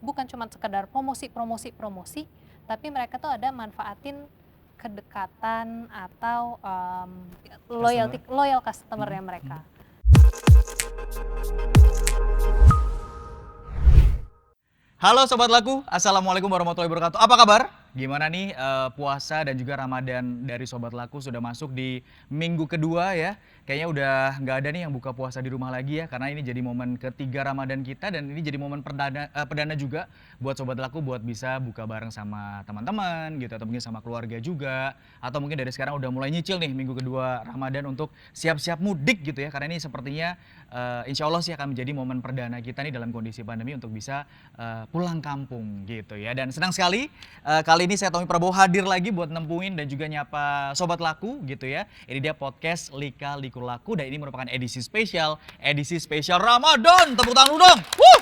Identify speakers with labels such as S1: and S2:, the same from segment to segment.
S1: bukan cuma sekedar promosi, tapi mereka tuh ada manfaatin kedekatan atau
S2: Customer.
S1: loyal customer-nya mereka.
S2: Halo Sobat Laku, Assalamualaikum warahmatullahi wabarakatuh. Apa kabar? Gimana nih puasa dan juga Ramadan dari Sobat Laku sudah masuk di minggu kedua ya. Kayaknya udah nggak ada nih yang buka puasa di rumah lagi ya. Karena ini jadi momen ketiga Ramadan kita dan ini jadi momen perdana juga buat Sobat Laku buat bisa buka bareng sama teman-teman gitu. Atau mungkin sama keluarga juga. Atau mungkin dari sekarang udah mulai nyicil nih minggu kedua Ramadan untuk siap-siap mudik gitu ya. Karena ini sepertinya insya Allah sih akan menjadi momen perdana kita nih dalam kondisi pandemi untuk bisa pulang kampung gitu ya. Dan senang sekali kali ini saya Tommy Prabowo hadir lagi buat nempuin dan juga nyapa Sobat Laku gitu ya. Ini dia podcast Lika Liku Laku dan ini merupakan edisi spesial Ramadan. Tepuk tangan dulu dong. Wuh!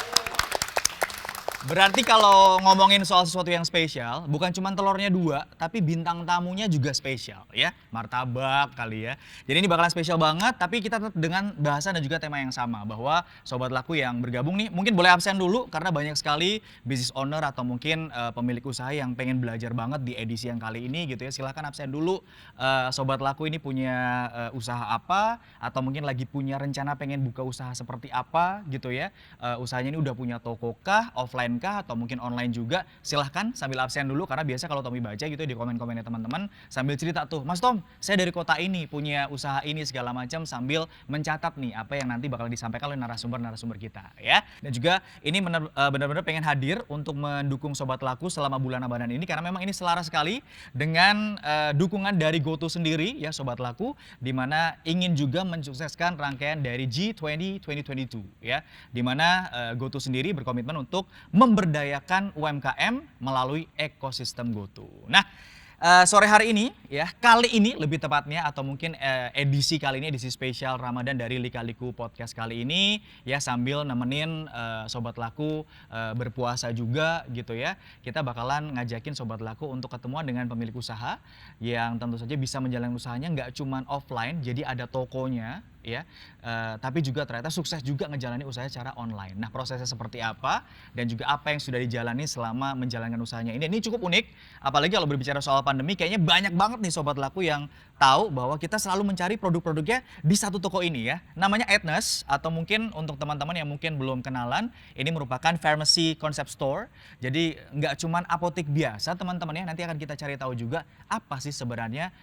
S2: Berarti kalau ngomongin soal sesuatu yang spesial, bukan cuma telurnya dua, tapi bintang tamunya juga spesial ya. Martabak kali ya. Jadi ini bakalan spesial banget, tapi kita tetap dengan bahasan dan juga tema yang sama. Bahwa Sobat Laku yang bergabung nih, mungkin boleh absen dulu karena banyak sekali business owner atau mungkin pemilik usaha yang pengen belajar banget di edisi yang kali ini gitu ya. Silahkan absen dulu. Sobat Laku ini punya usaha apa, atau mungkin lagi punya rencana pengen buka usaha seperti apa gitu ya. Usahanya ini udah punya toko kah, offline kah, atau mungkin online juga. Silahkan sambil absen dulu karena biasa kalau Tommy baca gitu di komen-komennya teman-teman sambil cerita tuh, Mas Tom, saya dari kota ini punya usaha ini segala macam sambil mencatat nih apa yang nanti bakal disampaikan oleh narasumber-narasumber kita ya. Dan juga ini benar-benar pengen hadir untuk mendukung Sobat Laku selama bulan Ramadan ini karena memang ini selaras sekali dengan dukungan dari GoTo sendiri ya Sobat Laku, di mana ingin juga mensukseskan rangkaian dari G20 2022 ya, di mana GoTo sendiri berkomitmen untuk memberdayakan UMKM melalui ekosistem GoTo. Nah, sore hari ini ya, kali ini lebih tepatnya atau mungkin edisi kali ini, edisi spesial Ramadan dari Lika Liku Podcast kali ini ya, sambil nemenin Sobat Laku berpuasa juga gitu ya. Kita bakalan ngajakin Sobat Laku untuk ketemuan dengan pemilik usaha yang tentu saja bisa menjalankan usahanya nggak cuman offline, jadi ada tokonya ya, tapi juga ternyata sukses juga ngejalanin usaha secara online. Nah, prosesnya seperti apa dan juga apa yang sudah dijalani selama menjalankan usahanya ini cukup unik. Apalagi kalau berbicara soal pandemi, kayaknya banyak banget nih Sobat Laku yang tahu bahwa kita selalu mencari produk-produknya di satu toko ini ya. Namanya Edness, atau mungkin untuk teman-teman yang mungkin belum kenalan, ini merupakan pharmacy concept store. Jadi nggak cuman apotek biasa teman-teman ya, nanti akan kita cari tahu juga apa sih sebenarnya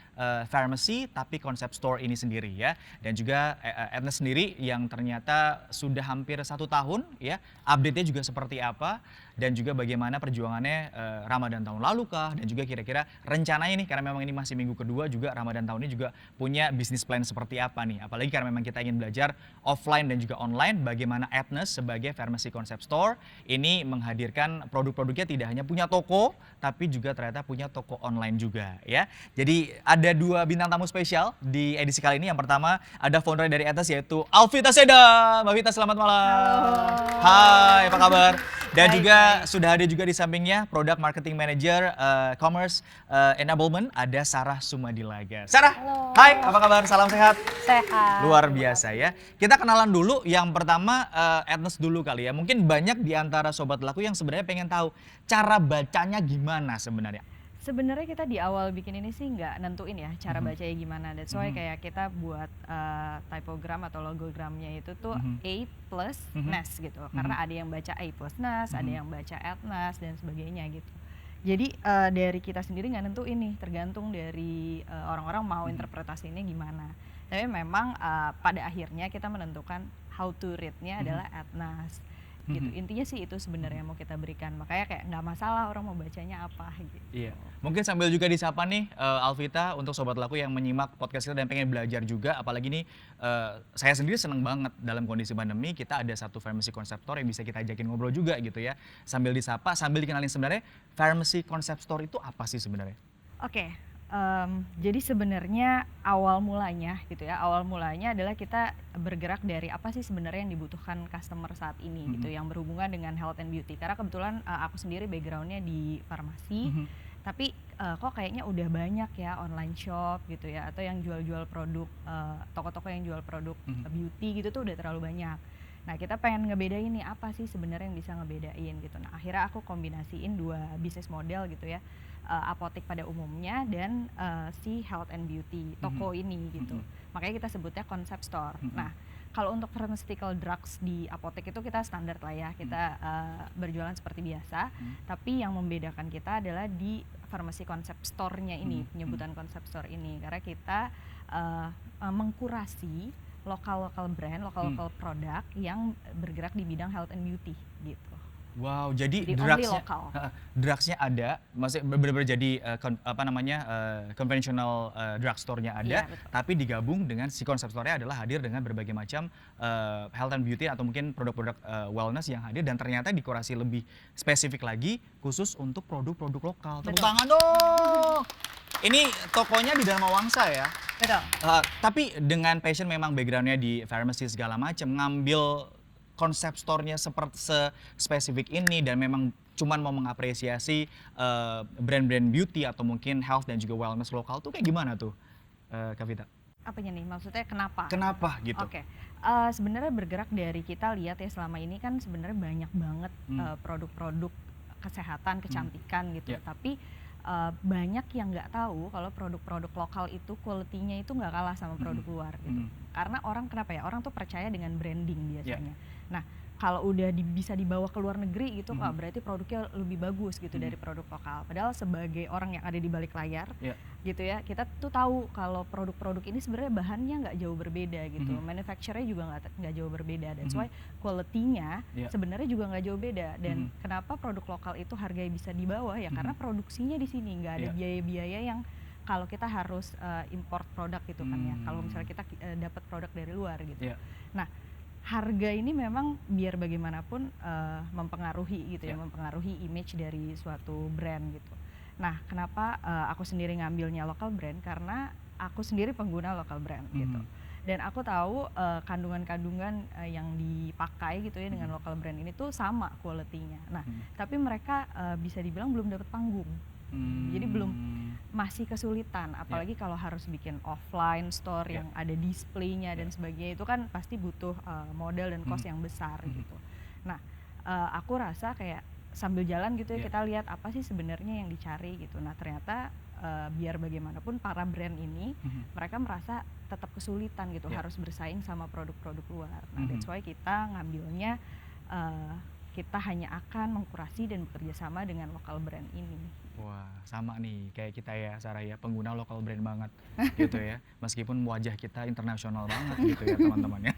S2: pharmacy tapi concept store ini sendiri ya. Dan juga Edness sendiri yang ternyata sudah hampir 1 tahun ya, update-nya juga seperti apa dan juga bagaimana perjuangannya Ramadan tahun lalu kah, dan juga kira-kira rencananya nih karena memang ini masih minggu kedua juga Ramadan tahun ini juga punya bisnis plan seperti apa nih, apalagi karena memang kita ingin belajar offline dan juga online bagaimana Edness sebagai pharmacy concept store ini menghadirkan produk-produknya tidak hanya punya toko tapi juga ternyata punya toko online juga ya. Jadi ada 2 bintang tamu spesial di edisi kali ini. Yang pertama ada founder dari Edness yaitu Alvita Seda. Mbak Vita, selamat malam.
S1: Halo.
S2: Hai, apa kabar? Dan
S1: Baik,
S2: juga
S1: baik.
S2: sudah ada juga di sampingnya Product Marketing Manager Commerce Enablement, ada Sarah Sumadilaga. Sarah,
S1: Halo.
S2: hai, apa kabar? Salam sehat.
S1: Sehat.
S2: Luar
S1: Terima
S2: biasa
S1: kasih.
S2: ya. Kita kenalan dulu. Yang pertama Edness dulu kali ya. Mungkin banyak di antara Sobat Laku yang sebenarnya pengen tahu cara bacanya gimana sebenarnya.
S3: Sebenarnya kita di awal bikin ini sih nggak nentuin ya cara bacanya gimana. That's why kayak kita buat typogram atau logogramnya itu tuh A plus NES gitu. Karena ada yang baca A plus NES, ada yang baca Edness dan sebagainya gitu. Jadi dari kita sendiri nggak nentuin nih, tergantung dari orang-orang mau interpretasinya gimana. Tapi memang pada akhirnya kita menentukan how to read-nya adalah Edness. Gitu. Intinya sih itu sebenarnya mau kita berikan, makanya kayak nggak masalah orang mau bacanya apa gitu.
S2: Iya, mungkin sambil juga disapa nih Alvita untuk Sobat Laku yang menyimak podcast kita dan pengen belajar juga, apalagi nih saya sendiri seneng banget dalam kondisi pandemi kita ada satu pharmacy concept store yang bisa kita ajakin ngobrol juga gitu ya. Sambil disapa, sambil dikenalin sebenarnya pharmacy concept store itu apa sih sebenarnya?
S3: Oke, jadi sebenarnya awal mulanya gitu ya, awal mulanya adalah kita bergerak dari apa sih sebenarnya yang dibutuhkan customer saat ini gitu, yang berhubungan dengan health and beauty. Karena kebetulan aku sendiri backgroundnya di farmasi, tapi kok kayaknya udah banyak ya online shop gitu ya, atau yang jual-jual produk, toko-toko yang jual produk beauty gitu tuh udah terlalu banyak. Nah kita pengen ngebedain nih apa sih sebenarnya yang bisa ngebedain gitu. Nah akhirnya aku kombinasiin dua bisnis model gitu ya, apotek pada umumnya dan si health and beauty toko ini gitu. Makanya kita sebutnya concept store. Nah kalau untuk pharmaceutical drugs di apotek itu kita standar lah ya, kita berjualan seperti biasa. Tapi yang membedakan kita adalah di farmasi concept store-nya ini, penyebutan concept store ini, karena kita mengkurasi lokal brand, lokal produk yang bergerak di bidang health and beauty gitu.
S2: Wow, jadi
S3: only lokal.
S2: drugsnya ada, maksudnya benar-benar jadi conventional drugstore-nya ada,
S3: Iya, betul.
S2: tapi digabung dengan si konsep store-nya adalah hadir dengan berbagai macam health and beauty atau mungkin produk-produk wellness yang hadir dan ternyata dikurasi lebih spesifik lagi khusus untuk produk-produk lokal. Tepuk
S3: Betul.
S2: tangan dong. Ini tokonya di Dharma Wangsa ya.
S3: Betul.
S2: Tapi dengan passion memang background-nya di pharmacy segala macam, ngambil konsep store-nya seperti spesifik ini dan memang cuman mau mengapresiasi brand-brand beauty atau mungkin health dan juga wellness lokal tuh kayak gimana tuh, Kak Vita?
S3: Apanya nih? Maksudnya kenapa?
S2: Kenapa gitu?
S3: Oke. Sebenarnya bergerak dari kita lihat ya selama ini kan sebenarnya banyak banget produk-produk kesehatan, kecantikan gitu.
S2: Yeah.
S3: Tapi banyak yang nggak tahu kalau produk-produk lokal itu quality-nya itu nggak kalah sama produk luar gitu. Karena orang kenapa ya? Orang tuh percaya dengan branding biasanya. Nah, kalau udah bisa dibawa ke luar negeri gitu, berarti produknya lebih bagus gitu dari produk lokal. Padahal sebagai orang yang ada di balik layar, gitu ya, kita tuh tahu kalau produk-produk ini sebenarnya bahannya nggak jauh berbeda gitu, manufacture-nya juga nggak jauh berbeda. That's why quality-nya sebenarnya juga nggak jauh beda. Dan kenapa produk lokal itu harganya bisa di bawah ya? Karena produksinya di sini nggak ada biaya-biaya yang kalau kita harus import produk gitu kan ya. Kalau misalnya kita dapat produk dari luar gitu. Nah, harga ini memang biar bagaimanapun mempengaruhi gitu ya, mempengaruhi image dari suatu brand gitu. Nah, kenapa aku sendiri ngambilnya local brand? Karena aku sendiri pengguna local brand gitu. Dan aku tahu kandungan-kandungan yang dipakai gitu ya dengan local brand ini tuh sama quality-nya. Nah, tapi mereka bisa dibilang belum dapat panggung. Jadi belum, masih kesulitan, apalagi kalau harus bikin offline store yang ada displaynya dan sebagainya, itu kan pasti butuh modal dan cost yang besar gitu. Nah, aku rasa kayak sambil jalan gitu ya, kita lihat apa sih sebenarnya yang dicari gitu. Nah ternyata biar bagaimanapun para brand ini mereka merasa tetap kesulitan gitu, harus bersaing sama produk-produk luar. Nah that's why kita ngambilnya kita hanya akan mengkurasi dan bekerja sama dengan lokal brand ini.
S2: Wah, sama nih kayak kita ya Sarah ya, pengguna lokal brand banget gitu ya. Meskipun wajah kita internasional banget gitu ya teman-teman ya.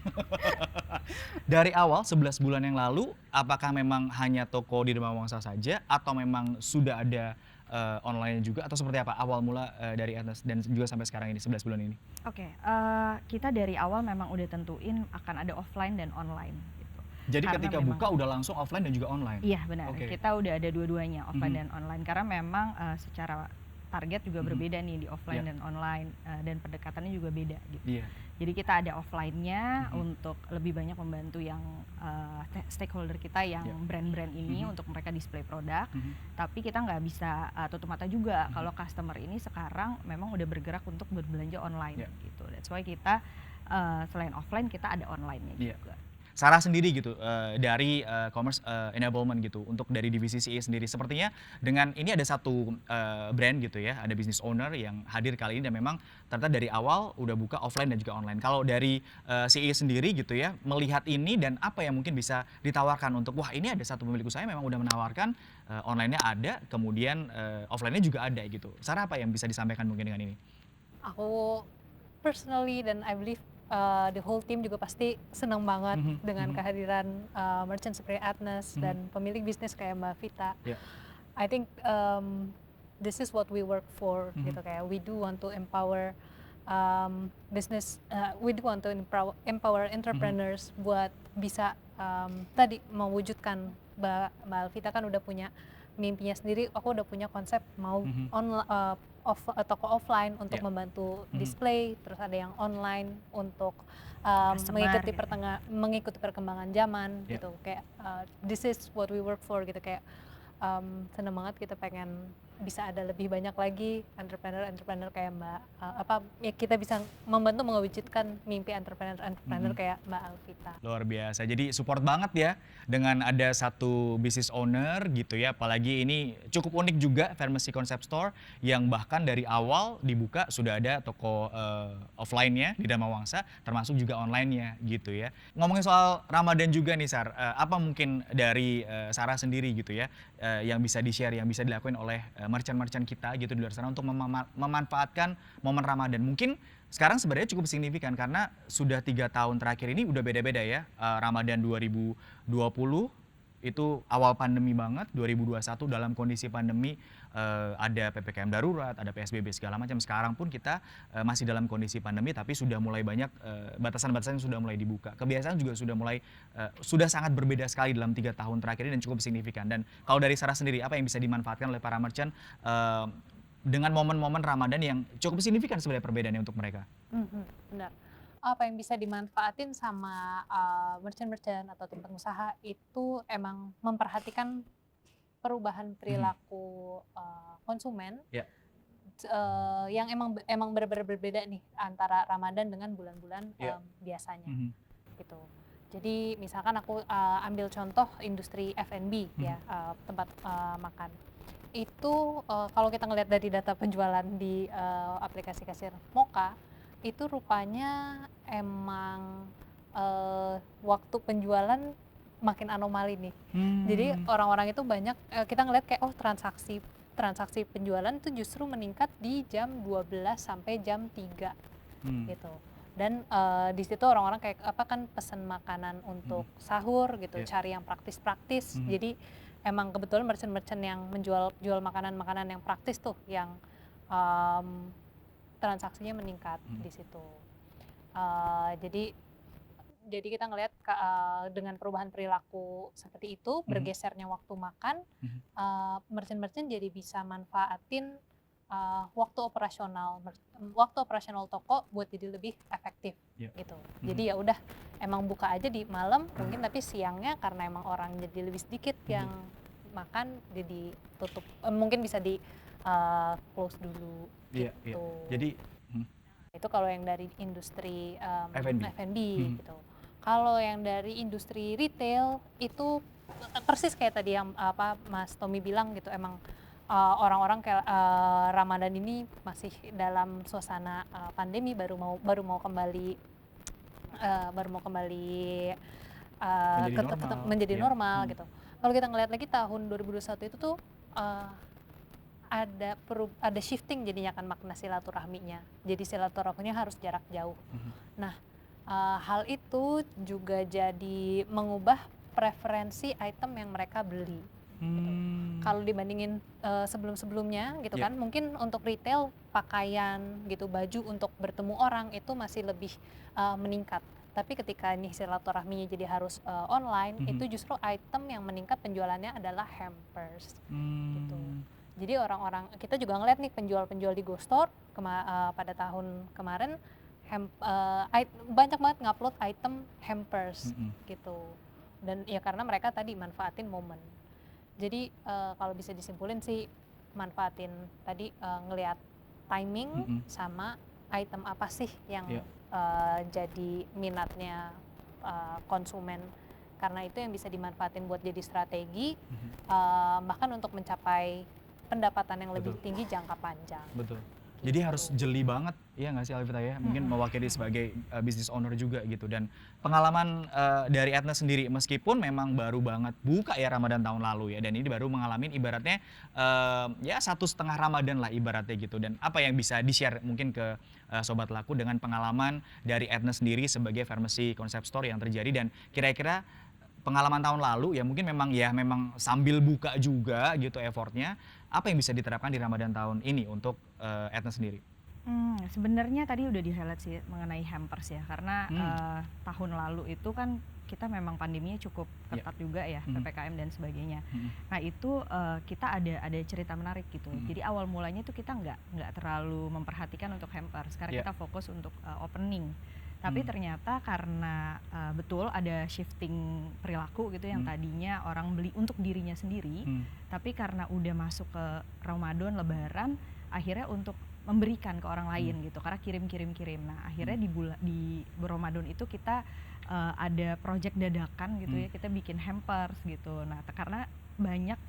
S2: Dari awal 11 bulan yang lalu, apakah memang hanya toko di Dharma Wangsa saja atau memang sudah ada online juga atau seperti apa awal mula dari Ernest dan juga sampai sekarang ini 11 bulan ini?
S3: Oke, kita dari awal memang udah tentuin akan ada offline dan online.
S2: Jadi
S3: Karena
S2: ketika
S3: memang,
S2: buka udah langsung offline dan juga online?
S3: Iya benar, kita udah ada dua-duanya offline dan online karena memang secara target juga berbeda nih di offline dan online dan pendekatannya juga beda gitu. Jadi kita ada offline-nya untuk lebih banyak membantu yang stakeholder kita yang brand-brand ini untuk mereka display produk, tapi kita nggak bisa tutup mata juga kalau customer ini sekarang memang udah bergerak untuk berbelanja online gitu. That's why kita selain offline kita ada online-nya juga.
S2: Sarah sendiri gitu dari commerce enablement gitu untuk dari divisi CE sendiri, sepertinya dengan ini ada satu brand gitu ya, ada business owner yang hadir kali ini dan memang ternyata dari awal udah buka offline dan juga online. Kalau dari CE sendiri gitu ya, melihat ini dan apa yang mungkin bisa ditawarkan untuk wah ini ada satu pemilik usaha memang udah menawarkan online-nya ada, kemudian offline-nya juga ada gitu. Sarah apa yang bisa disampaikan mungkin dengan ini?
S1: Aku personally dan I believe the whole team juga pasti senang banget dengan kehadiran merchant seperti Ernest dan pemilik bisnis kayak Mbak Vita. I think this is what we work for gitu, kayak we do want to empower business, we do want to empower entrepreneurs buat bisa tadi mewujudkan Mbak Vita kan udah punya mimpinya sendiri, aku udah punya konsep mau toko offline untuk membantu display, terus ada yang online untuk mengikuti perkembangan zaman gitu, kayak this is what we work for gitu, kayak seneng banget kita pengen bisa ada lebih banyak lagi entrepreneur kayak kita bisa membantu mewujudkan mimpi entrepreneur kayak Mbak Alvita.
S2: Luar biasa. Jadi support banget ya dengan ada satu business owner gitu ya. Apalagi ini cukup unik juga Pharmacy Concept Store yang bahkan dari awal dibuka sudah ada toko offline-nya di Dharma Wangsa termasuk juga online-nya gitu ya. Ngomongin soal Ramadan juga nih Sar, apa mungkin dari Sarah sendiri gitu ya yang bisa di-share, yang bisa dilakuin oleh merchant-merchant kita gitu di luar sana untuk memanfaatkan momen Ramadan. Mungkin sekarang sebenarnya cukup signifikan karena sudah 3 tahun terakhir ini udah beda-beda ya. Ramadan 2020 itu awal pandemi banget, 2021 dalam kondisi pandemi ada PPKM darurat, ada PSBB segala macam. Sekarang pun kita masih dalam kondisi pandemi tapi sudah mulai banyak batasan-batasan yang sudah mulai dibuka. Kebiasaan juga sudah mulai sudah sangat berbeda sekali dalam 3 tahun terakhir ini dan cukup signifikan. Dan kalau dari Sarah sendiri apa yang bisa dimanfaatkan oleh para merchant dengan momen-momen Ramadan yang cukup signifikan sebenarnya perbedaannya untuk mereka?
S1: Benar. Apa yang bisa dimanfaatin sama merchant-merchant atau tim pengusaha itu emang memperhatikan perubahan perilaku konsumen yang emang benar-benar berbeda nih antara Ramadan dengan bulan-bulan biasanya gitu. Jadi misalkan aku ambil contoh industri F&B ya, tempat makan. Itu kalau kita ngelihat dari data penjualan di aplikasi kasir Moka, itu rupanya emang waktu penjualan makin anomali nih. Jadi orang-orang itu banyak kita ngelihat kayak transaksi penjualan itu justru meningkat di jam 12 sampai jam 3 gitu. Dan di situ orang-orang kayak kan pesan makanan untuk sahur gitu, cari yang praktis-praktis. Jadi emang kebetulan merchant-merchant yang jual makanan-makanan yang praktis tuh yang transaksinya meningkat di situ. Jadi kita ngelihat dengan perubahan perilaku seperti itu, bergesernya waktu makan, merchant-merchant jadi bisa manfaatin waktu operasional toko buat jadi lebih efektif gitu. Jadi ya udah emang buka aja di malam mungkin, tapi siangnya karena emang orang jadi lebih sedikit yang makan jadi tutup, mungkin bisa di close dulu gitu.
S2: Jadi
S1: itu kalau yang dari industri F&B gitu. Kalau yang dari industri retail itu persis kayak tadi yang Mas Tommy bilang gitu, emang orang-orang kayak Ramadan ini masih dalam suasana pandemi, baru mau kembali menjadi normal gitu. Kalau kita ngelihat lagi tahun 2021 itu tuh ada shifting jadinya kan makna silaturahminya. Jadi silaturahminya harus jarak jauh. Nah, hal itu juga jadi mengubah preferensi item yang mereka beli. Gitu. Kalau dibandingin sebelum-sebelumnya gitu kan, mungkin untuk retail pakaian gitu, baju untuk bertemu orang itu masih lebih meningkat. Tapi ketika nih silaturahminya jadi harus online, itu justru item yang meningkat penjualannya adalah hampers gitu. Jadi orang-orang, kita juga ngeliat nih penjual-penjual di GoStore pada tahun kemarin banyak banget ngupload item hampers gitu. Dan ya karena mereka tadi manfaatin momen. Jadi kalau bisa disimpulin sih manfaatin tadi ngelihat timing sama item apa sih yang jadi minatnya konsumen, karena itu yang bisa dimanfaatin buat jadi strategi bahkan untuk mencapai pendapatan yang lebih tinggi jangka panjang.
S2: Betul. Jadi harus jeli banget, ya nggak sih Alvita ya? Mungkin mewakili sebagai business owner juga gitu. Dan pengalaman dari Etna sendiri, meskipun memang baru banget buka ya Ramadan tahun lalu ya, dan ini baru mengalami ibaratnya ya 1,5 Ramadan lah ibaratnya gitu. Dan apa yang bisa di-share mungkin ke Sobat Laku dengan pengalaman dari Etna sendiri sebagai Pharmacy Concept Store yang terjadi, dan kira-kira pengalaman tahun lalu ya mungkin memang sambil buka juga gitu effortnya, apa yang bisa diterapkan di Ramadan tahun ini untuk Etna sendiri?
S3: Sebenarnya tadi udah di-highlight sih mengenai hampers ya, karena tahun lalu itu kan kita memang pandeminya cukup ketat juga ya, PPKM dan sebagainya. Nah itu kita ada cerita menarik gitu. Jadi awal mulanya tuh kita nggak terlalu memperhatikan untuk hampers, karena kita fokus untuk opening. Tapi ternyata karena betul ada shifting perilaku gitu yang tadinya orang beli untuk dirinya sendiri, tapi karena udah masuk ke Ramadan, Lebaran, akhirnya untuk memberikan ke orang lain gitu, karena kirim. Nah akhirnya di Ramadan itu kita ada project dadakan gitu ya, kita bikin hampers gitu. Nah karena banyak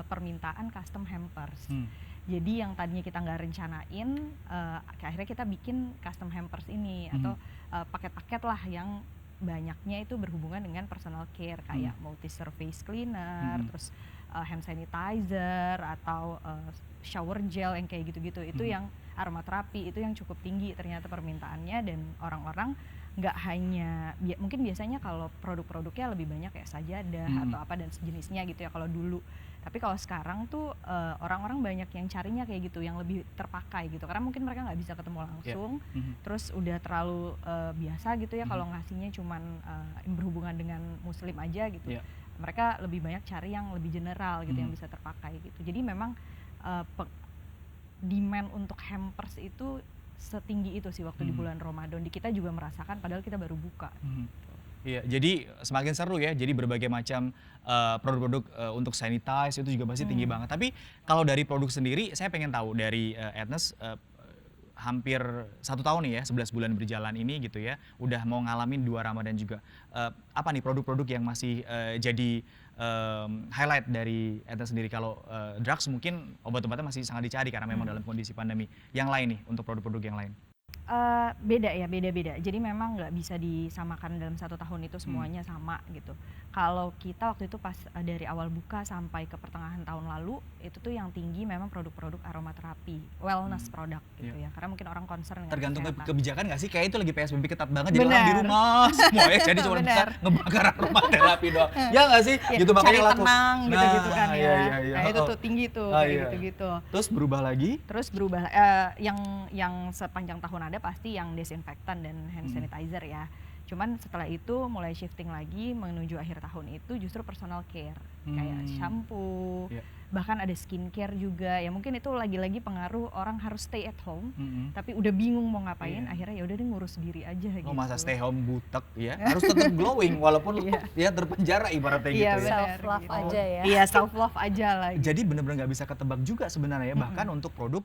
S3: permintaan custom hampers. Jadi yang tadinya kita nggak rencanain, akhirnya kita bikin custom hampers ini atau paket-paket lah yang banyaknya itu berhubungan dengan personal care kayak multi-surface cleaner, terus hand sanitizer atau shower gel yang kayak gitu-gitu. Itu yang aromaterapi itu yang cukup tinggi ternyata permintaannya, dan orang-orang nggak hanya mungkin biasanya kalau produk-produknya lebih banyak kayak sajadah atau apa dan sejenisnya gitu ya kalau dulu. Tapi kalau sekarang tuh orang-orang banyak yang carinya kayak gitu, yang lebih terpakai gitu, karena mungkin mereka nggak bisa ketemu langsung, terus udah terlalu biasa gitu ya kalau ngasihnya cuman berhubungan dengan muslim aja gitu. Mereka lebih banyak cari yang lebih general gitu, yang bisa terpakai gitu. Jadi memang demand untuk hampers itu setinggi itu sih waktu di bulan Ramadan. Di kita juga merasakan padahal kita baru buka.
S2: Iya, jadi semakin seru ya. Jadi berbagai macam produk-produk untuk sanitize itu juga pasti tinggi banget. Tapi kalau dari produk sendiri, saya pengen tahu dari Agnes, hampir 1 tahun nih ya, 11 bulan berjalan ini gitu ya, udah mau ngalamin 2 Ramadan juga. Apa nih produk-produk yang masih jadi highlight dari Agnes sendiri? Kalau drugs mungkin obat-obatnya masih sangat dicari karena memang dalam kondisi pandemi. Yang lain nih untuk produk-produk yang lain?
S3: Beda-beda. Jadi memang nggak bisa disamakan dalam 1 tahun itu semuanya sama gitu. Kalau kita waktu itu pas dari awal buka sampai ke pertengahan tahun lalu, itu tuh yang tinggi memang produk-produk aromaterapi, wellness product gitu ya. Karena mungkin orang concern dengan
S2: Tergantung
S3: kesehatan.
S2: kebijakan nggak sih? Kayak itu lagi PSBB ketat banget, jadi orang di rumah semua ya, jadi cuma bisa ngebakar aromaterapi doang. Ya nggak sih?
S3: Ya,
S2: gitu makanya
S3: cari
S2: laku.
S3: tenang gitu-gitu kan ya.
S2: Iya.
S3: Nah itu tuh tinggi tuh kayak gitu-gitu.
S2: Terus berubah lagi?
S3: Terus berubah yang sepanjang tahun ada pasti yang desinfektan dan hand sanitizer ya. Cuman setelah itu mulai shifting lagi menuju akhir tahun itu justru personal care kayak shampoo, bahkan ada skincare juga. Ya mungkin itu lagi-lagi pengaruh orang harus stay at home, tapi udah bingung mau ngapain, akhirnya ya udah deh ngurus diri aja gitu.
S2: Oh masa stay home butek ya, harus tetap glowing walaupun ya terpenjara ibaratnya gitu ya.
S1: Self love
S3: gitu.
S1: aja ya.
S3: Iya self love aja lah.
S2: Jadi benar-benar nggak bisa ketebak juga sebenarnya ya, bahkan untuk produk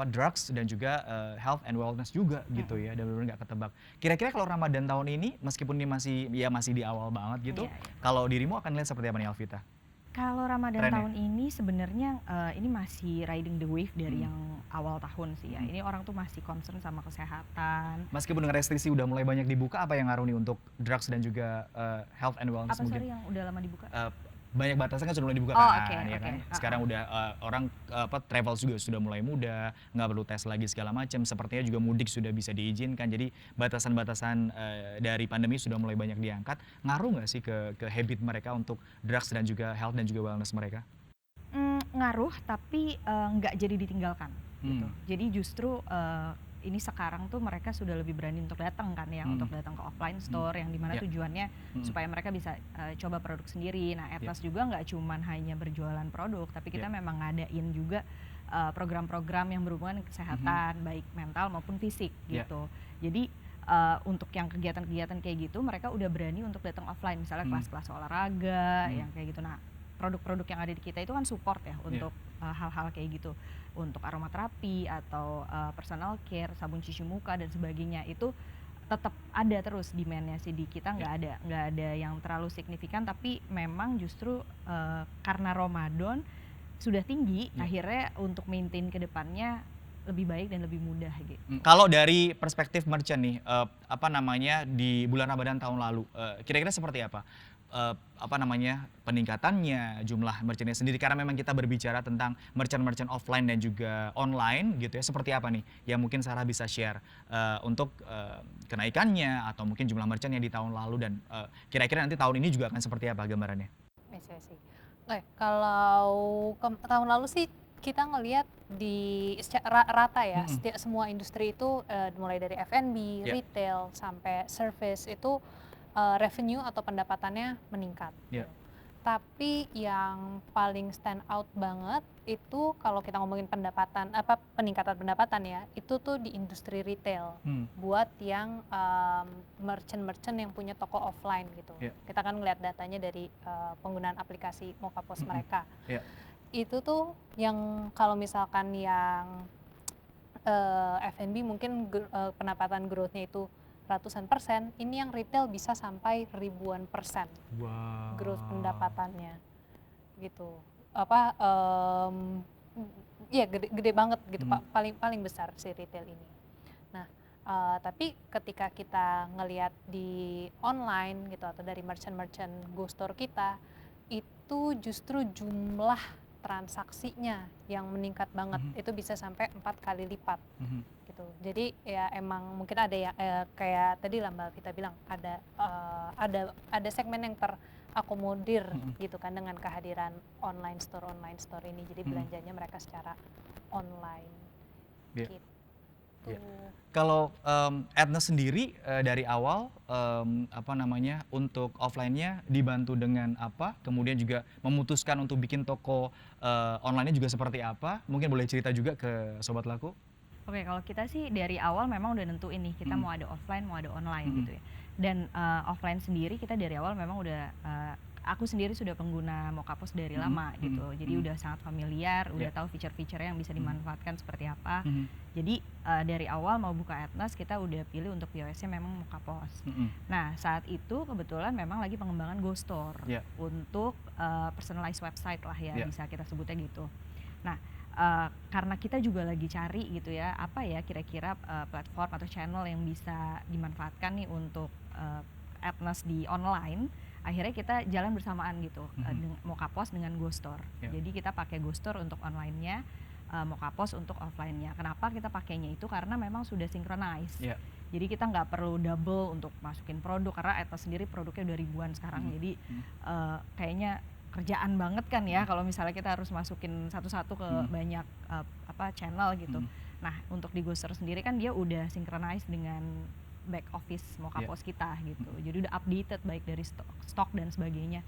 S2: drugs dan juga health and wellness juga gitu ya, dan benar-benar nggak ketebak. Kira-kira kalau Ramadan tahun ini meskipun ini masih di awal banget gitu, kalau dirimu akan lihat seperti apa nih Alvita?
S3: Kalau Ramadan tahun ini sebenarnya ini masih riding the wave dari yang awal tahun sih ya. Ini orang tuh masih concern sama kesehatan.
S2: Meskipun dengan restriksi udah mulai banyak dibuka, apa yang ngaruh nih untuk drugs dan juga health and wellness
S3: apa
S2: mungkin?
S3: sorry yang udah lama dibuka?
S2: Banyak batasan kan sudah mulai dibuka kan, ya kan? Sekarang udah orang travel juga sudah mulai mudah, nggak perlu tes lagi segala macam. Sepertinya juga mudik sudah bisa diizinkan. Jadi batasan-batasan dari pandemi sudah mulai banyak diangkat. Ngaruh nggak sih ke habit mereka untuk drugs dan juga health dan juga wellness mereka?
S3: Ngaruh, tapi nggak jadi ditinggalkan. Gitu. Jadi justru ini sekarang tuh mereka sudah lebih berani untuk datang kan ya, untuk datang ke offline store yang dimana tujuannya supaya mereka bisa coba produk sendiri. Nah Atlas juga nggak cuman hanya berjualan produk, tapi kita memang ngadain juga program-program yang berhubungan dengan kesehatan baik mental maupun fisik gitu. Jadi untuk yang kegiatan-kegiatan kayak gitu mereka udah berani untuk datang offline, misalnya kelas-kelas olahraga yang kayak gitu. Nah produk-produk yang ada di kita itu kan support ya untuk hal-hal kayak gitu, untuk aromaterapi atau personal care, sabun cuci muka dan sebagainya. Itu tetap ada terus demand-nya sih di kita, nggak ada yang terlalu signifikan, tapi memang justru karena Ramadan sudah tinggi, akhirnya untuk maintain ke depannya lebih baik dan lebih mudah gitu.
S2: Kalau dari perspektif merchant nih, di bulan Ramadan tahun lalu, kira-kira seperti apa? Peningkatannya, jumlah merchantnya sendiri, karena memang kita berbicara tentang merchant-merchant offline dan juga online gitu ya, seperti apa nih yang mungkin Sarah bisa share untuk kenaikannya atau mungkin jumlah merchantnya di tahun lalu, dan kira-kira nanti tahun ini juga akan seperti apa gambarannya?
S1: Kalau tahun lalu sih kita ngelihat di rata ya, semua industri itu mulai dari F&B, retail sampai service itu revenue atau pendapatannya meningkat. Tapi yang paling stand out banget itu kalau kita ngomongin peningkatan pendapatan ya, itu tuh di industri retail. Buat yang merchant-merchant yang punya toko offline gitu. Kita kan ngeliat datanya dari penggunaan aplikasi Mokapos mereka. Itu tuh yang kalau misalkan yang F&B mungkin pendapatan growth-nya itu ratusan persen, ini yang retail bisa sampai ribuan persen growth pendapatannya gitu. Ya gede banget gitu, paling besar si retail ini. Nah, tapi ketika kita ngelihat di online gitu atau dari merchant-merchant Go Store kita, itu justru jumlah transaksinya yang meningkat banget, itu bisa sampai 4 kali lipat gitu. Jadi ya emang mungkin ada ya kayak tadi lah Mbak Vita bilang ada segmen yang terakomodir gitu kan dengan kehadiran online store ini. Jadi belanjanya mereka secara online gitu.
S2: Kalau Agnes sendiri dari awal untuk offline-nya dibantu dengan apa? Kemudian juga memutuskan untuk bikin toko online-nya juga seperti apa? Mungkin boleh cerita juga ke Sobat Laku.
S3: Oke, kalau kita sih dari awal memang udah nentuin nih kita mau ada offline mau ada online gitu ya. Dan offline sendiri kita dari awal memang udah aku sendiri sudah pengguna Mokapos dari lama gitu. Jadi udah sangat familiar, udah tahu fitur-fiturnya yang bisa dimanfaatkan seperti apa. Jadi dari awal mau buka Agnes kita udah pilih untuk POS-nya memang Mokapos. Nah, saat itu kebetulan memang lagi pengembangan Go Store untuk personalized website lah ya, bisa kita sebutnya gitu. Nah, karena kita juga lagi cari gitu ya, apa ya kira-kira platform atau channel yang bisa dimanfaatkan nih untuk Agnes di online, akhirnya kita jalan bersamaan gitu, Mokapos dengan Go Store. Jadi kita pakai Go Store untuk online-nya, Mokapos untuk offline-nya. Kenapa kita pakainya itu? Karena memang sudah synchronize. Jadi kita nggak perlu double untuk masukin produk, karena Agnes sendiri produknya udah ribuan sekarang. Jadi kayaknya kerjaan banget kan ya kalau misalnya kita harus masukin satu-satu ke banyak channel gitu. Nah, untuk di Go Store sendiri kan dia udah synchronize dengan back office Mokapos kita gitu. Jadi udah updated baik dari stok dan sebagainya.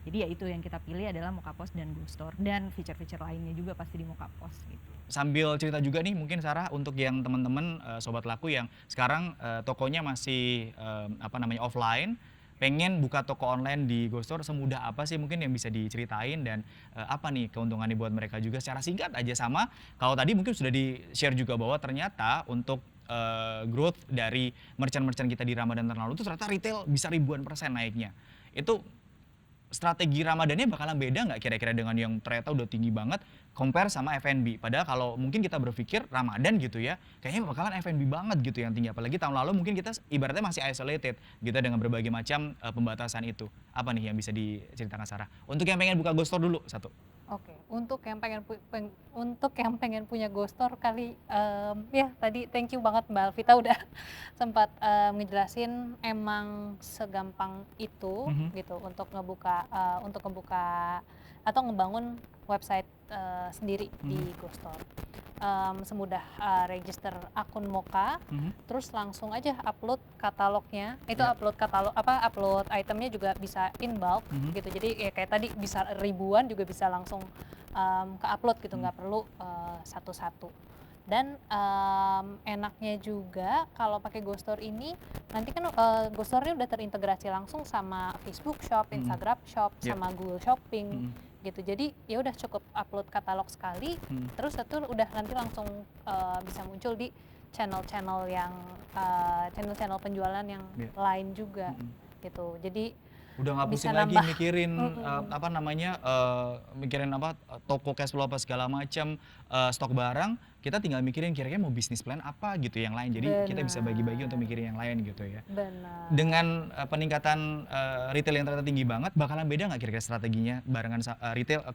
S3: Jadi ya itu yang kita pilih adalah Mokapos dan Go Store, dan fitur-fitur lainnya juga pasti di Mokapos gitu.
S2: Sambil cerita juga nih mungkin Sarah untuk yang teman-teman Sobat Laku yang sekarang tokonya masih offline, pengen buka toko online di Go Store, semudah apa sih mungkin yang bisa diceritain, dan apa nih keuntungannya buat mereka juga secara singkat aja. Sama kalau tadi mungkin sudah di-share juga bahwa ternyata untuk growth dari merchant-merchant kita di Ramadan tahun lalu itu ternyata retail bisa ribuan persen naiknya. Itu strategi Ramadannya bakalan beda nggak kira-kira dengan yang ternyata udah tinggi banget compare sama F&B? Padahal kalau mungkin kita berpikir Ramadan gitu ya, kayaknya bakalan F&B banget gitu yang tinggi. Apalagi tahun lalu mungkin kita ibaratnya masih isolated gitu dengan berbagai macam pembatasan itu. Apa nih yang bisa diceritakan Sarah? Untuk yang pengen buka Go Store dulu satu.
S1: Oke, untuk yang pengen punya Go Store kali, ya tadi thank you banget Mbak Alvita udah sempat ngejelasin emang segampang itu gitu untuk ngebuka atau ngebangun website sendiri di Go Store. Semudah register akun Moka, terus langsung aja upload katalognya. Itu upload itemnya juga bisa in bulk gitu. Jadi ya kayak tadi bisa ribuan juga bisa langsung ke upload gitu, nggak perlu satu-satu. Dan enaknya juga kalau pakai Go Store ini nanti kan Go Store-nya udah terintegrasi langsung sama Facebook Shop, Instagram Shop, sama Google Shopping gitu. Jadi ya udah cukup upload katalog sekali, terus itu udah nanti langsung bisa muncul di channel-channel yang channel-channel penjualan yang lain juga gitu. Jadi
S2: udah nggak pusing lagi mikirin mikirin toko cash flow apa segala macam, stok barang. Kita tinggal mikirin kira-kira mau bisnis plan apa gitu yang lain. Jadi kita bisa bagi-bagi untuk mikirin yang lain gitu ya.
S1: Benar.
S2: Dengan peningkatan retail yang ternyata tinggi banget, bakalan beda nggak kira-kira strateginya barengan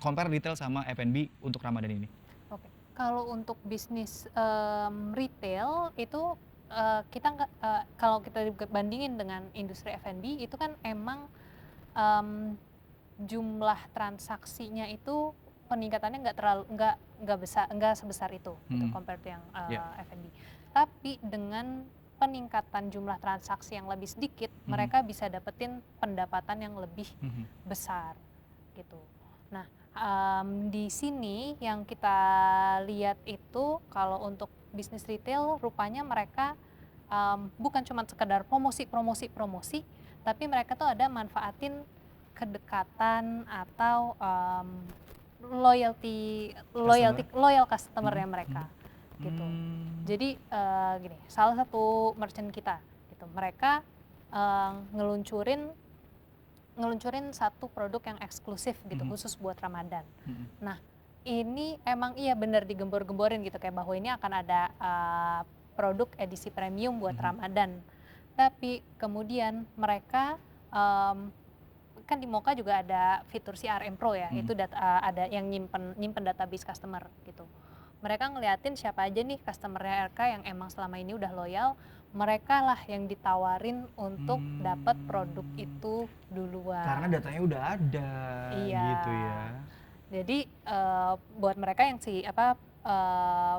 S2: compare retail sama F&B untuk Ramadan ini?
S1: Oke, kalau untuk bisnis retail itu kita nggak kalau kita bandingin dengan industri F&B itu kan emang jumlah transaksinya itu peningkatannya nggak sebesar itu gitu, compare to yang F&B. Tapi dengan peningkatan jumlah transaksi yang lebih sedikit, mereka bisa dapetin pendapatan yang lebih besar gitu. Nah, di sini yang kita lihat itu kalau untuk bisnis retail rupanya mereka bukan cuma sekedar promosi, tapi mereka tuh ada manfaatin kedekatan atau loyal customer-nya mereka gitu. Jadi gini, salah satu merchant kita gitu, mereka ngeluncurin satu produk yang eksklusif gitu, khusus buat Ramadan. Nah, ini emang iya benar digembor-gemborin gitu, kayak bahwa ini akan ada produk edisi premium buat Ramadan. Tapi kemudian mereka kan di Moka juga ada fitur CRM Pro ya, itu ada yang nyimpen database customer gitu. Mereka ngeliatin siapa aja nih customer-nya RK yang emang selama ini udah loyal, mereka lah yang ditawarin untuk dapat produk itu duluan.
S2: Karena datanya udah ada, gitu ya.
S1: Jadi buat mereka yang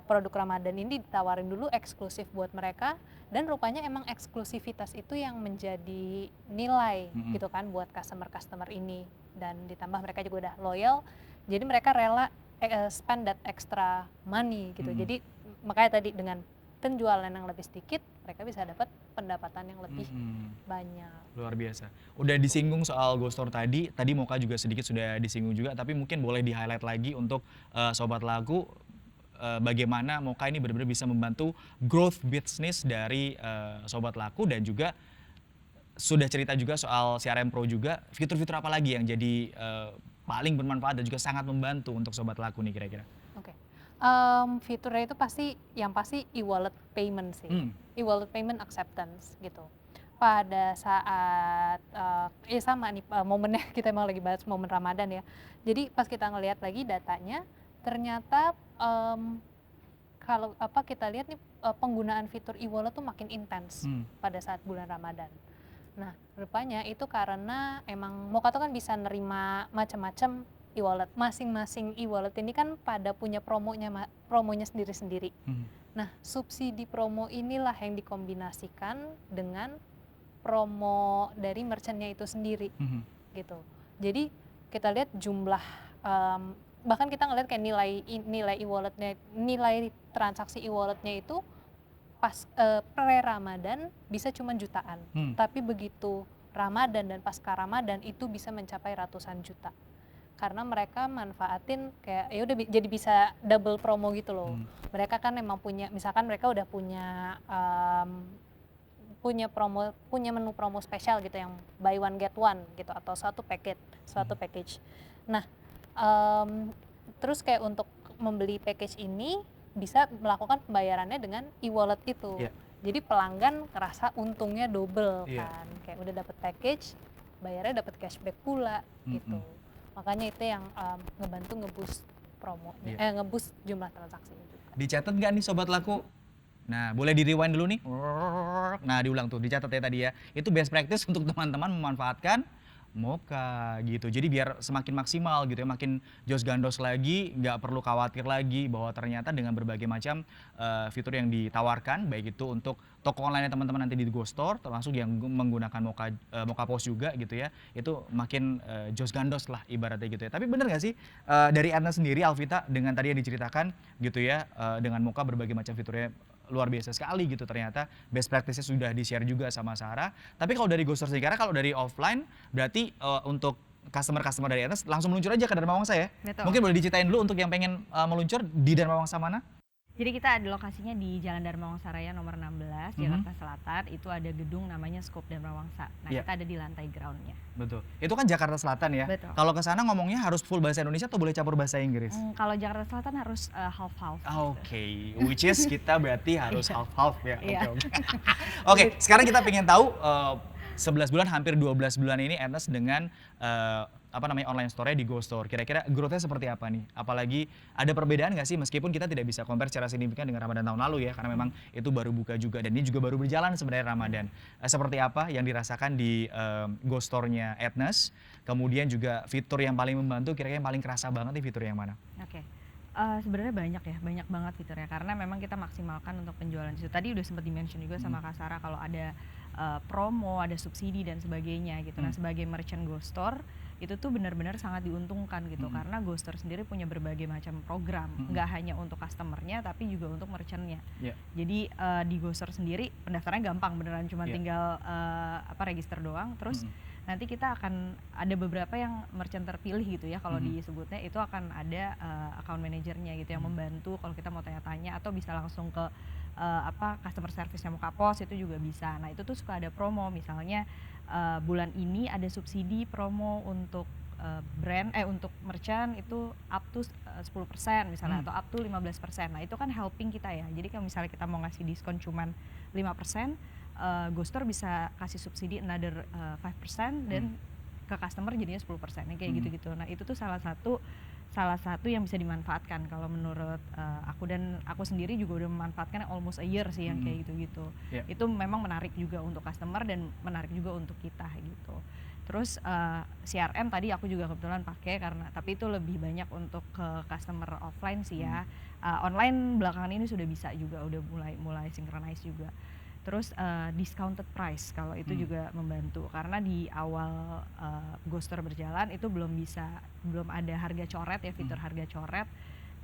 S1: produk Ramadan ini ditawarin dulu eksklusif buat mereka, dan rupanya emang eksklusivitas itu yang menjadi nilai gitu kan buat customer ini, dan ditambah mereka juga udah loyal, jadi mereka rela spend that extra money gitu. Jadi makanya tadi dengan penjualan yang lebih sedikit, mereka bisa dapat pendapatan yang lebih banyak.
S2: Luar biasa. Udah disinggung soal GoStore tadi Moka juga sedikit sudah disinggung juga, tapi mungkin boleh di-highlight lagi untuk Sobat Laku, bagaimana Moka ini benar-benar bisa membantu growth business dari Sobat Laku, dan juga sudah cerita juga soal CRM Pro juga, fitur-fitur apa lagi yang jadi paling bermanfaat dan juga sangat membantu untuk Sobat Laku nih kira-kira?
S1: Oke. Fiturnya itu pasti e-wallet payment sih, e-wallet payment acceptance gitu. Pada saat sama nih momennya, kita emang lagi bahas momen Ramadan ya. Jadi pas kita ngelihat lagi datanya, ternyata kalau kita lihat nih penggunaan fitur e-wallet tuh makin intens pada saat bulan Ramadan. Nah, rupanya itu karena emang Moka tuh kan bisa nerima macam-macam e-wallet. Masing-masing e-wallet ini kan pada punya promonya sendiri-sendiri. Nah, subsidi promo inilah yang dikombinasikan dengan promo dari merchantnya itu sendiri gitu. Jadi kita lihat jumlah bahkan kita ngeliat kayak nilai e-walletnya, nilai transaksi e-walletnya itu pas pre-Ramadan bisa cuma jutaan, tapi begitu Ramadan dan pasca Ramadan itu bisa mencapai ratusan juta, karena mereka manfaatin kayak ya udah jadi bisa double promo gitu loh. Mereka kan memang punya, misalkan mereka udah punya menu promo spesial gitu yang buy one get one gitu, atau suatu package. Nah, terus kayak untuk membeli package ini bisa melakukan pembayarannya dengan e-wallet itu. Jadi pelanggan ngerasa untungnya double kan, kayak udah dapat package, bayarnya dapat cashback pula gitu. Makanya itu yang ngebantu ngeboost promonya, ngeboost jumlah transaksinya juga.
S2: Dicatat nggak nih Sobat Laku? Nah, boleh di rewind dulu nih. Nah, diulang tuh, dicatat ya tadi ya. Itu best practice untuk teman-teman memanfaatkan Moka gitu. Jadi biar semakin maksimal gitu ya, makin jos gandos lagi, nggak perlu khawatir lagi bahwa ternyata dengan berbagai macam fitur yang ditawarkan, baik itu untuk toko online teman-teman nanti di GoStore, termasuk yang menggunakan Moka POS juga gitu ya, itu makin jos gandos lah ibaratnya gitu ya. Tapi bener nggak sih dari Ernest sendiri, Alvita, dengan tadi yang diceritakan gitu ya, dengan Moka berbagai macam fiturnya luar biasa sekali gitu, ternyata best practice-nya sudah di-share juga sama Sarah. Tapi kalau dari GoStore sendiri, karena kalau dari offline berarti untuk customer dari Ernest langsung meluncur aja ke Dharma Wangsa ya?
S3: Betul.
S2: Mungkin boleh diceritain dulu untuk yang pengen meluncur di Dharma Wangsa mana?
S3: Jadi kita ada lokasinya di Jalan Dharma Wangsa Raya nomor 16, Jakarta Selatan. Itu ada gedung namanya Scope Dharma Wangsa. Nah, kita ada di lantai ground-nya.
S2: Betul. Itu kan Jakarta Selatan ya?
S3: Betul.
S2: Kalau ke sana ngomongnya harus full bahasa Indonesia atau boleh campur bahasa Inggris?
S3: Kalau Jakarta Selatan harus half-half.
S2: Oke, which is kita berarti harus half-half ya. Oke, sekarang kita pengen tahu 11 bulan, hampir 12 bulan ini Ernest dengan online store-nya di GoStore. Kira-kira growth-nya seperti apa nih? Apalagi ada perbedaan nggak sih, meskipun kita tidak bisa compare secara signifikan dengan Ramadan tahun lalu ya, karena memang itu baru buka juga dan ini juga baru berjalan sebenarnya Ramadan. Seperti apa yang dirasakan di GoStore-nya Ernest? Kemudian juga fitur yang paling membantu, kira-kira yang paling kerasa banget nih fitur yang mana?
S3: Oke. Sebenarnya banyak banget fiturnya, karena memang kita maksimalkan untuk penjualan itu. Tadi udah sempat di-mention juga sama Kak Sarah kalau ada promo, ada subsidi dan sebagainya gitu. Nah, sebagai merchant GoStore itu tuh benar-benar sangat diuntungkan gitu, karena Ghoster sendiri punya berbagai macam program, nggak hanya untuk customernya tapi juga untuk merchantnya. Jadi di Ghoster sendiri pendaftarannya gampang beneran, cuma tinggal register doang, terus nanti kita akan ada beberapa yang merchant terpilih gitu ya kalau disebutnya, itu akan ada account manajernya gitu yang membantu kalau kita mau tanya-tanya, atau bisa langsung ke customer service-nya Mokapos, itu juga bisa. Nah itu tuh suka ada promo, misalnya bulan ini ada subsidi promo untuk untuk merchant itu up to 10% misalnya, atau up to 15%. Nah itu kan helping kita ya, jadi kalau misalnya kita mau ngasih diskon cuman 5%, Ghoster bisa kasih subsidi another 5%, dan ke customer jadinya 10%, kayak gitu-gitu. Nah itu tuh salah satu yang bisa dimanfaatkan kalau menurut aku, dan aku sendiri juga udah memanfaatkan almost a year sih yang kayak gitu-gitu. Itu memang menarik juga untuk customer dan menarik juga untuk kita gitu. Terus CRM tadi aku juga kebetulan pakai, tapi itu lebih banyak untuk ke customer offline sih ya. Online belakangan ini sudah bisa juga, udah mulai synchronize juga. Terus discounted price, kalau itu juga membantu, karena di awal Ghoster berjalan itu belum ada harga coret ya, fitur harga coret,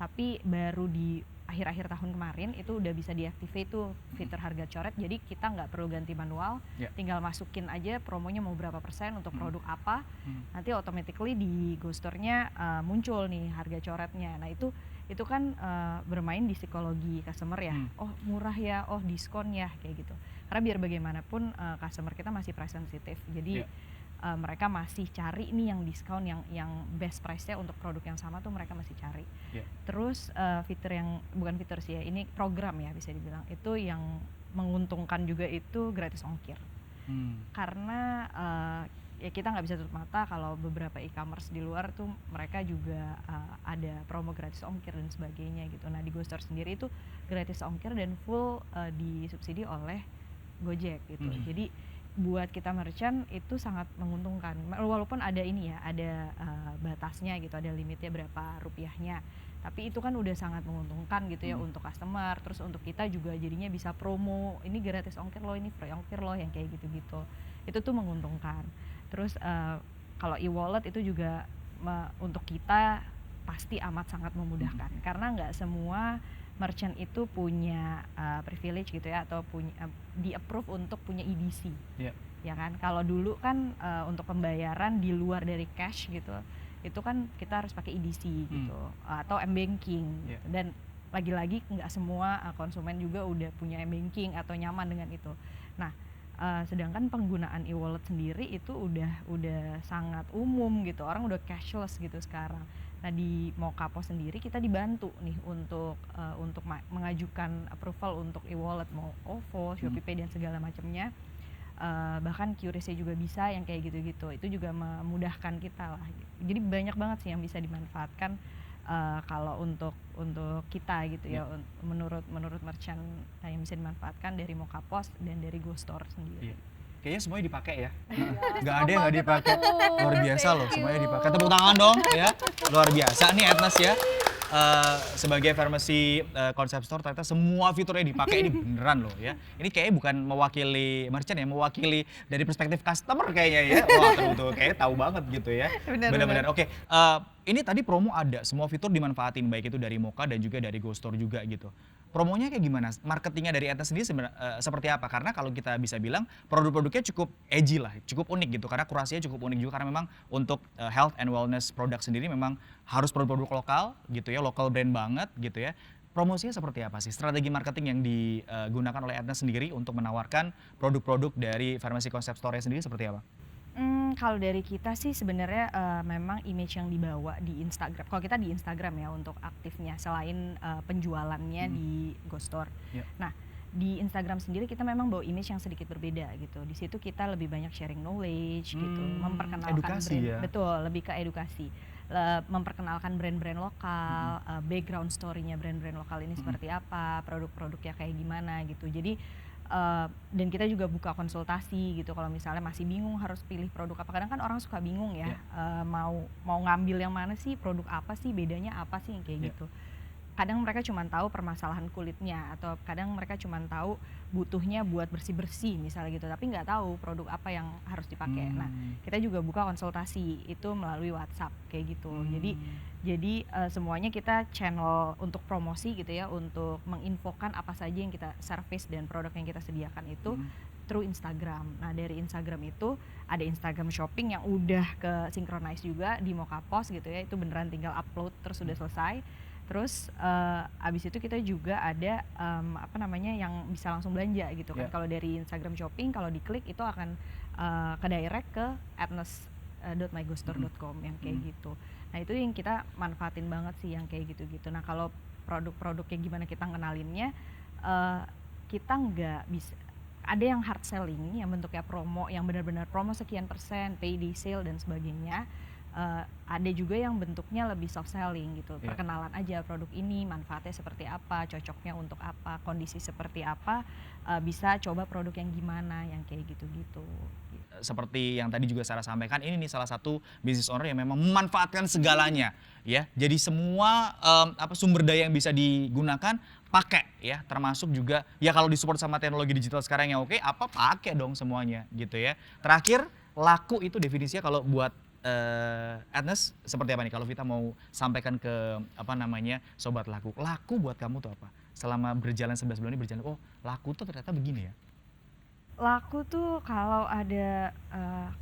S3: tapi baru di akhir-akhir tahun kemarin itu udah bisa diactivate tuh fitur harga coret, jadi kita nggak perlu ganti manual, tinggal masukin aja promonya mau berapa persen untuk produk apa, nanti automatically di Ghosternya muncul nih harga coretnya. Nah itu kan bermain di psikologi customer ya, oh murah ya, oh diskon ya, kayak gitu. Karena biar bagaimanapun customer kita masih price sensitive, jadi mereka masih cari nih yang diskon, yang best price-nya untuk produk yang sama tuh mereka masih cari. Terus fitur yang bukan fitur sih ya, ini program ya bisa dibilang, itu yang menguntungkan juga itu gratis ongkir. Karena ya kita nggak bisa tutup mata kalau beberapa e-commerce di luar tuh mereka juga ada promo gratis ongkir dan sebagainya gitu. Nah di Ghoster sendiri itu gratis ongkir dan full disubsidi oleh Gojek gitu. Jadi buat kita merchant itu sangat menguntungkan, walaupun ada ada batasnya gitu, ada limitnya berapa rupiahnya, tapi itu kan udah sangat menguntungkan gitu ya untuk customer. Terus untuk kita juga jadinya bisa promo, ini gratis ongkir loh, ini free ongkir loh, yang kayak gitu-gitu, itu tuh menguntungkan. Terus kalau e-wallet itu juga untuk kita pasti amat sangat memudahkan, karena nggak semua merchant itu punya privilege gitu ya, atau punya di approve untuk punya EDC, ya kan. Kalau dulu kan untuk pembayaran di luar dari cash gitu, itu kan kita harus pakai EDC gitu, atau m-banking gitu. Dan lagi-lagi nggak semua konsumen juga udah punya m-banking atau nyaman dengan itu. Nah sedangkan penggunaan e-wallet sendiri itu udah sangat umum gitu, orang udah cashless gitu sekarang. Nah di Mokapos sendiri kita dibantu nih untuk mengajukan approval untuk e-wallet, mau OVO, ShopeePay dan segala macamnya, bahkan QRIS juga bisa yang kayak gitu-gitu. Itu juga memudahkan kita lah. Jadi banyak banget sih yang bisa dimanfaatkan kalau untuk kita gitu ya, menurut merchant yang bisa dimanfaatkan dari Mokapos dan dari Ghoster sendiri.
S2: Kayaknya semuanya dipakai ya, nggak ada yang nggak dipakai. Luar biasa loh, semuanya dipakai. Tepuk tangan dong ya, luar biasa nih Agnes ya. Sebagai pharmacy concept store ternyata semua fiturnya dipakai, ini beneran loh ya. Ini kayaknya bukan mewakili merchant ya, mewakili dari perspektif customer kayaknya ya. Wah betul, kayaknya tahu banget gitu ya. Benar-benar. Oke, ini tadi promo ada, semua fitur dimanfaatin, baik itu dari Moka dan juga dari Ghoster juga gitu. Promonya kayak gimana? Marketingnya dari Agnes sendiri seperti apa? Karena kalau kita bisa bilang produk-produknya cukup edgy lah, cukup unik gitu. Karena kurasinya cukup unik juga, karena memang untuk health and wellness produk sendiri memang harus produk-produk lokal gitu ya, local brand banget gitu ya. Promosinya seperti apa sih? Strategi marketing yang digunakan oleh Agnes sendiri untuk menawarkan produk-produk dari Pharmacy Concept Store sendiri seperti apa?
S3: Kalau dari kita sih sebenarnya memang image yang dibawa di Instagram. Kalau kita di Instagram ya untuk aktifnya, selain penjualannya di Ghoster. Nah di Instagram sendiri kita memang bawa image yang sedikit berbeda gitu. Di situ kita lebih banyak sharing knowledge gitu, memperkenalkan
S2: edukasi
S3: brand,
S2: ya?
S3: Betul, lebih ke edukasi. Memperkenalkan brand-brand lokal, background story-nya brand-brand lokal ini seperti apa, produk-produknya kayak gimana gitu. Jadi dan kita juga buka konsultasi gitu, kalau misalnya masih bingung harus pilih produk apa. Kadang kan orang suka bingung ya, mau ngambil yang mana sih, produk apa sih, bedanya apa sih, kayak gitu. kadang mereka cuma tahu permasalahan kulitnya atau kadang mereka cuma tahu butuhnya buat bersih-bersih misalnya gitu, tapi nggak tahu produk apa yang harus dipakai. Nah, kita juga buka konsultasi itu melalui WhatsApp kayak gitu. Jadi semuanya kita channel untuk promosi gitu ya, untuk menginfokan apa saja yang kita service dan produk yang kita sediakan itu through Instagram. Nah, dari Instagram itu ada Instagram Shopping yang udah ke synchronize juga di Mokapos gitu ya, itu beneran tinggal upload terus sudah selesai. Terus abis itu kita juga ada yang bisa langsung belanja gitu kan. Kalau dari Instagram Shopping, kalau diklik itu akan ke direct ke atnes.mygostore.com yang kayak gitu. Nah, itu yang kita manfaatin banget sih yang kayak gitu-gitu. Nah, kalau produk-produknya gimana kita ngenalinnya, kita nggak bisa, ada yang hard selling yang bentuknya promo, yang benar-benar promo sekian persen, payday sale dan sebagainya. Ada juga yang bentuknya lebih soft selling gitu, perkenalan aja produk ini, manfaatnya seperti apa, cocoknya untuk apa, kondisi seperti apa, bisa coba produk yang gimana, yang kayak gitu-gitu.
S2: Seperti yang tadi juga Sarah sampaikan, ini nih salah satu business owner yang memang memanfaatkan segalanya ya. Jadi semua sumber daya yang bisa digunakan pakai ya, termasuk juga ya kalau disupport sama teknologi digital sekarang yang oke, apa pakai dong semuanya gitu ya. Terakhir, laku itu definisinya kalau buat Atnes seperti apa nih kalau Vita mau sampaikan ke sobat laku buat kamu tuh apa? Selama berjalan 11 bulan ini berjalan, oh laku tuh ternyata begini ya.
S3: Laku tuh kalau ada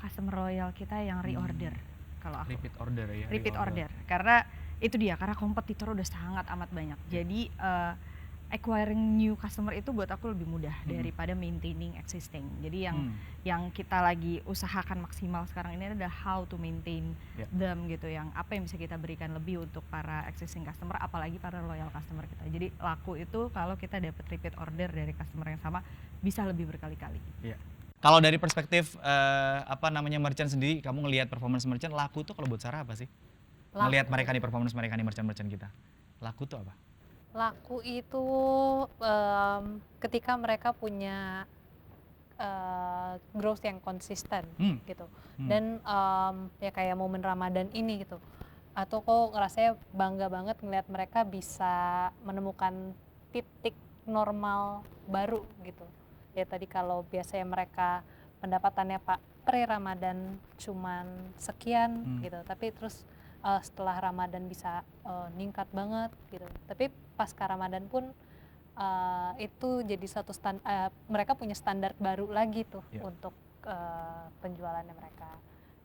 S3: customer loyal kita yang reorder. Kalau aku
S2: repeat order ya.
S3: Repeat order. Karena itu dia, karena kompetitor udah sangat amat banyak. Jadi acquiring new customer itu buat aku lebih mudah daripada maintaining existing. Jadi yang kita lagi usahakan maksimal sekarang ini adalah how to maintain them gitu, yang apa yang bisa kita berikan lebih untuk para existing customer, apalagi para loyal customer kita. Jadi laku itu kalau kita dapat repeat order dari customer yang sama bisa lebih berkali-kali.
S2: Yeah. Kalau dari perspektif merchant sendiri, kamu ngelihat performance merchant, laku tuh kalau buat Sarah apa sih? Ngelihat mereka nih performance mereka nih merchant kita. Laku tuh apa?
S1: Laku itu ketika mereka punya growth yang konsisten gitu. Dan ya kayak momen Ramadan ini gitu. Atau kok ngerasanya bangga banget ngeliat mereka bisa menemukan titik normal baru gitu. Ya tadi kalau biasanya mereka pendapatannya pre-Ramadan cuman sekian gitu, tapi terus setelah Ramadan bisa ningkat banget gitu. Tapi pasca Ramadan pun itu jadi satu mereka punya standar baru lagi tuh untuk penjualannya mereka.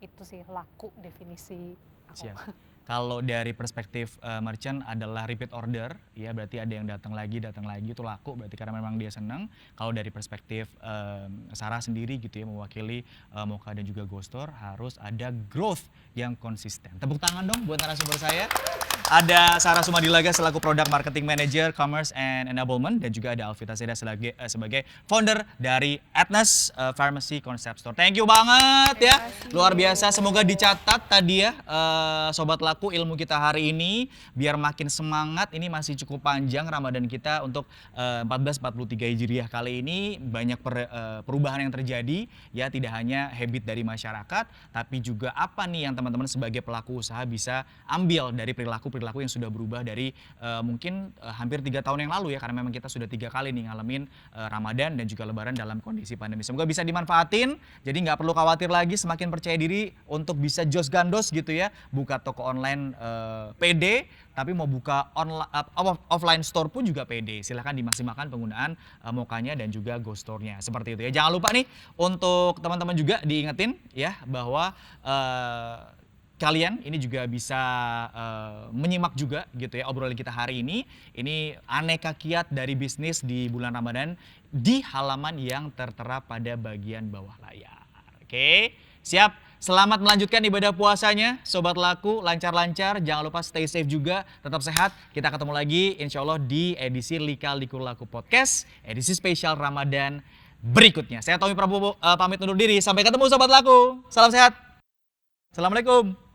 S1: Itu sih laku definisi aku.
S2: Kalau dari perspektif merchant adalah repeat order, ya berarti ada yang datang lagi itu laku, berarti karena memang dia senang. Kalau dari perspektif Sarah sendiri gitu ya, mewakili Moka dan juga GoStore, harus ada growth yang konsisten. Tepuk tangan dong buat narasumber saya. Ada Sarah Sumadilaga selaku Product Marketing Manager, Commerce and Enablement, dan juga ada Alvita Seda sebagai founder dari Atnes Pharmacy Concept Store. Thank you banget ya, luar biasa. Semoga dicatat tadi ya Sobat Laku ilmu kita hari ini, biar makin semangat. Ini masih cukup panjang Ramadan kita untuk 1443 Hijriah kali ini. Banyak perubahan yang terjadi ya, tidak hanya habit dari masyarakat, tapi juga apa nih yang teman-teman sebagai pelaku usaha bisa ambil dari perilaku yang sudah berubah dari mungkin hampir 3 tahun yang lalu ya, karena memang kita sudah 3 kali nih ngalamin Ramadan dan juga Lebaran dalam kondisi pandemi. Semoga bisa dimanfaatin, jadi nggak perlu khawatir lagi, semakin percaya diri untuk bisa jos gandos gitu ya, buka toko online PD, tapi mau buka offline store pun juga PD. Silahkan dimaksimalkan penggunaan Mokanya dan juga GoStore-nya, seperti itu ya. Jangan lupa nih untuk teman-teman juga diingetin ya bahwa kalian ini juga bisa menyimak juga gitu ya obrolan kita hari ini. Ini aneka kiat dari bisnis di bulan Ramadan di halaman yang tertera pada bagian bawah layar. Oke, siap. Selamat melanjutkan ibadah puasanya, Sobat Laku, lancar-lancar. Jangan lupa stay safe juga, tetap sehat. Kita ketemu lagi insya Allah di edisi Lika Liku Laku Podcast, edisi spesial Ramadan berikutnya. Saya Tommy Prabowo pamit undur diri. Sampai ketemu Sobat Laku. Salam sehat. Assalamualaikum.